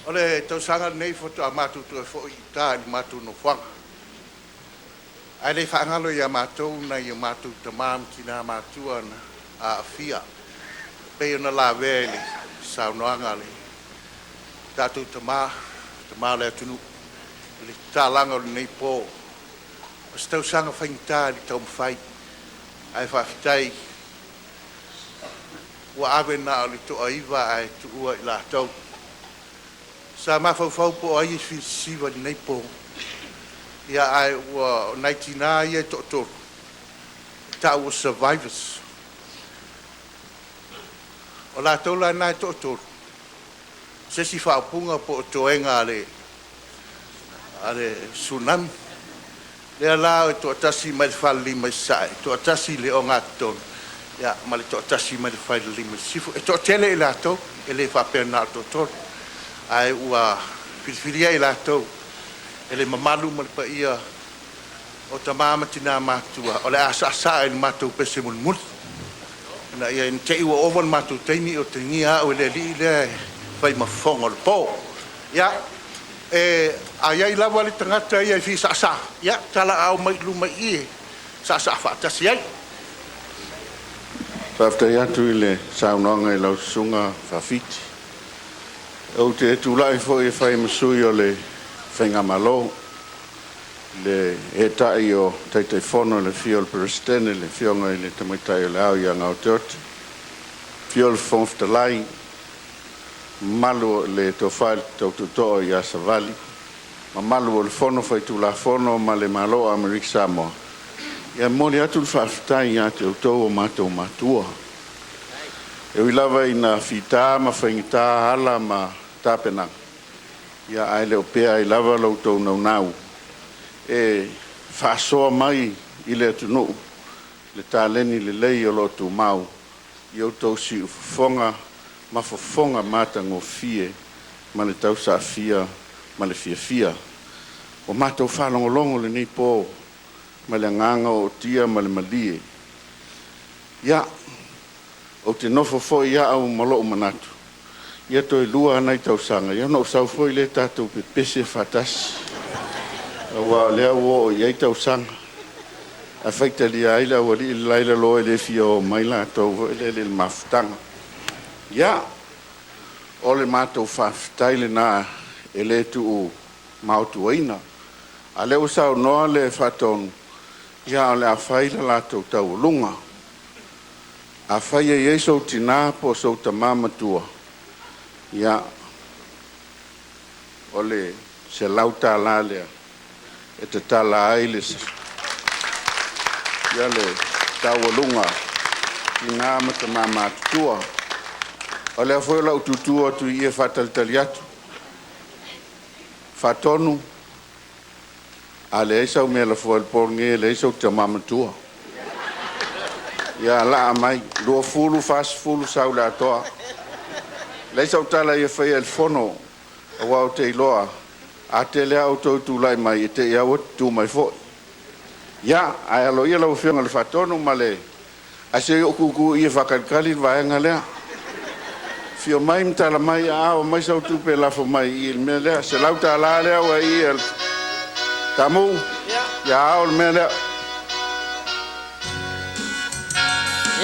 Ole tausanga nei foto a Matutua fo I ta I matu no whanga. Ai le whaangalo ia mātou na ia mātou tamam ki nā mātua na a Ofisa. Pei ona la vele saunoanga le. Tātou tamā le atunu. Le tālanga o nei pō. Os tausanga whaingitā li tau mwhai. Ai whawhitai. Ua awe na o li toa iwa ai tu ua I la tau. Sa mawhau po ai I siwa li nei pō. Ia ai ua naitina ia to ta ua survivors o la tola na to se si fa punga po toenga ale tsunami le la to tasi mai falli mai sai to tasi le o ngaton ya mal to tasi mai falli mai sifu e to tele la to ele fa perna to ai ua filfilia la to ele mamalu mal pa ia o tamama tina matua o le asa I matou pese mulmul na ia in te iwa ovan matou teimi o te ngia o le li le fai mafonga o le po ia a ia I lava le tangata ia I fi sa ia tala au mai luma I sa whaatasi ai Whaftai atu I le saunoanga I lau sunga whawhiti o te tūlai fo I whai masui o le whenga malo le e tai o teitei whono le fiol peristene le fionga I le tamaitai o le au ia ngau te oti fiol whongftalai malu le to whail tau tutoa I asa vali ma malu o le whono whai tūla whono ma le malo Amerika Samoa ia mori atu le whaftai ia te autou o mātou Matua e wilawa I na whita ma whaingita hala ma tāpenanga ia ai leo pea I lava lautou nau e whaasoa mai I le atunu le tāleni le lei o lotu mau I autou si ufonga ma fofonga mata ngofie ma le tau sa fia ma le fia o mātou whalongolongo le ni pō ma le nganga o tia ma le malie ia o te nofo fo ia au malo manatu ia toi lua nei tau sanga ia no sau foi le tatou pe pese fatas wa le o ia tau sanga a feita li ai la wali laila lo le fio mai la tau le maftanga ia o le matou faftaile na ele tu mautuina a le usau no le faton ia le afaila la tau lunga a faia yeso tina po so tamama tua ia ole se lauta la le e te tala ai le ia le tawalunga I ngā matamama tua ole a foi lau tutua tu ia fataltaliatu fatonu a le eisa o mea la foi pornge le eisa o tamama tua ia la mai lua fulu fas fulu sau la toa Leisa o tala ia whai el whono a wau te iloa a te lea o tau tūlai mai e te ia o tū mai fo. Ia, ai alo ia lau whionga le whatonu ma le a se o kuku ia whakankali vaenga lea. Fio mai mtala mai a o mai sau tūpe lafo mai I il mea lea. Se lau ta la lea wa I el tamu. Ia a o le mea lea.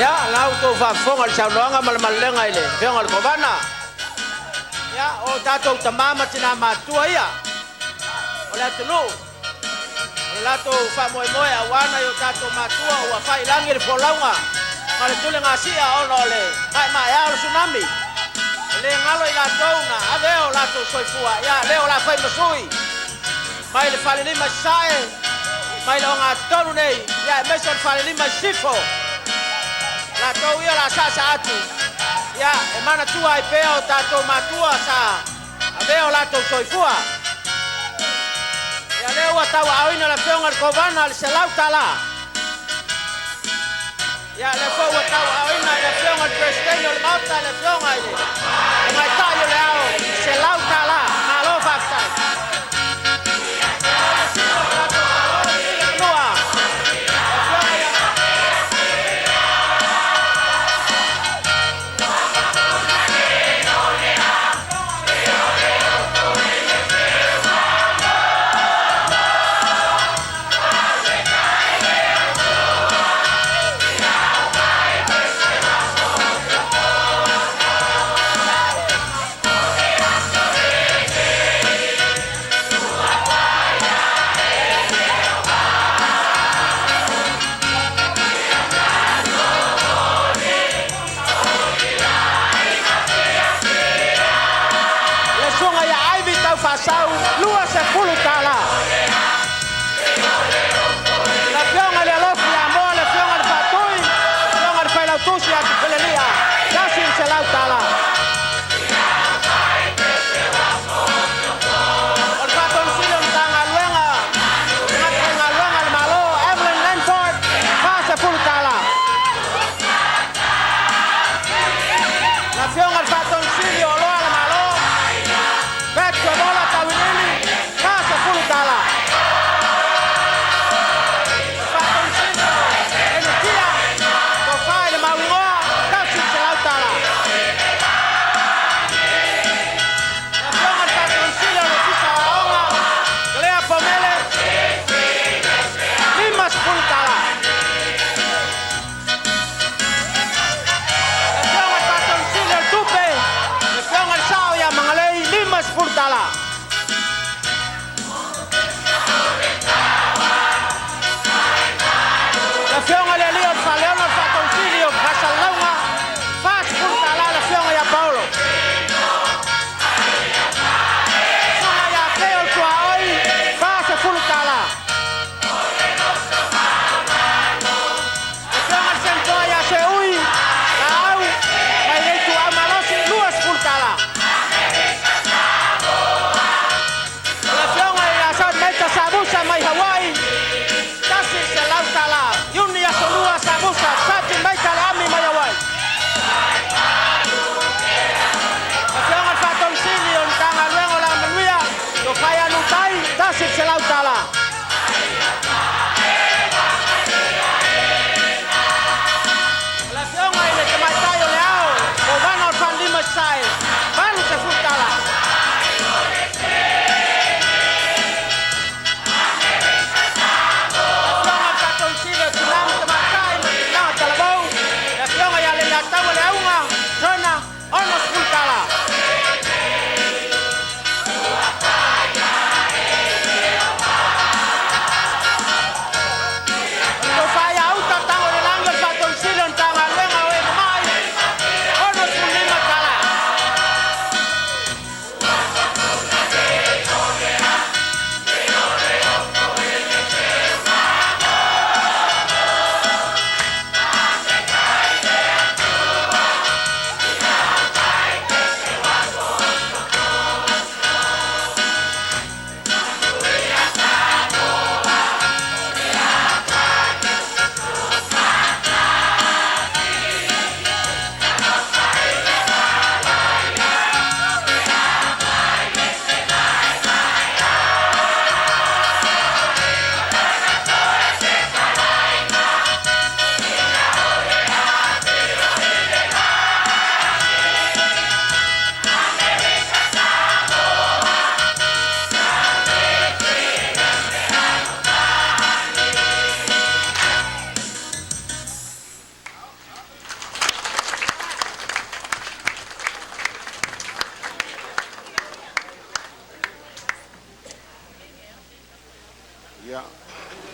Ia, lau tō whafonga le saunoanga malamalenga I le whionga le kovana. Ia, o tātou tamama tina mātua ia. O le atunu. O le lato whamoe moe a wana I o tātou mātua ua whai langi le polaunga. Ma le tule ngasia ono le mai ao le tsunami. Le ngalo I latou na ave o lato soifua. Ia, leo la whai masui. Mai le whalilima sae. Mai le o ngā tonu nei. Ia, meso le whalilima sifo. La tau ia la sasa atu. Ia, e mana tua I pea o tātou matua sa. A veo la tau soifua. Ia leo a tau awina la whionga le kovana le se lau tala. Ia le fau a tau awina le whionga le presidente o le mauta le whionga I le. E mai taio le ao se lau tala. Malo whaftai. fasau lua se fulu tala. La fionga le lofi a mo le fionga le fatui, fionga le fai lautusi a tu pelelia. Kasi se lau tala. O faton silo tanga luenga. Tanga luenga le malo, Evelyn Lenford, fa se fulu tala. La fionga le faton silo loa le malo. Petro bola tawinini, fa se fulu tala.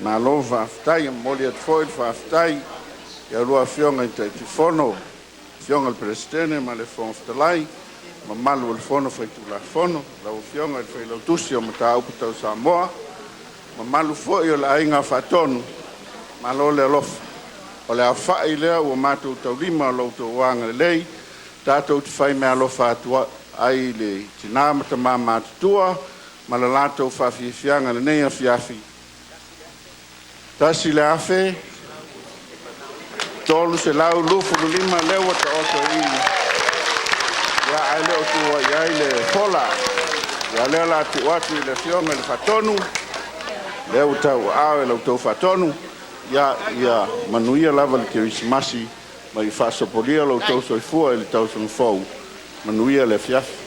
Malo whaftai, moli at foil whaftai, ia rua fionga i te tifono, fionga il presidente, ma le fong ftalai, ma malu il fono fai tu la fono, lau fionga il fai lau tusi o mata au kutau Samoa, ma malu fo i o la inga whatonu, ma lo le alofa, o le awhai lea ua mātou tau lima o lau tau wanga le lei, tātou te whai mea alofa atua ai le tina mata mā Matutua, ma la lātou whawhiwhianga le nei a whiawhi. Tasi le afe, tolu se lau lufu lima lewa ta oto i. Ia ai leo tua, ia ai le fola. Ia leo la tu watu i le fionga le whatonu. Leo tau awe lau tau whatonu. Ia manuia lava le te Xmasi, ma i whasopolia lau tau soifua i le tau songfou. Manuia le fiafi.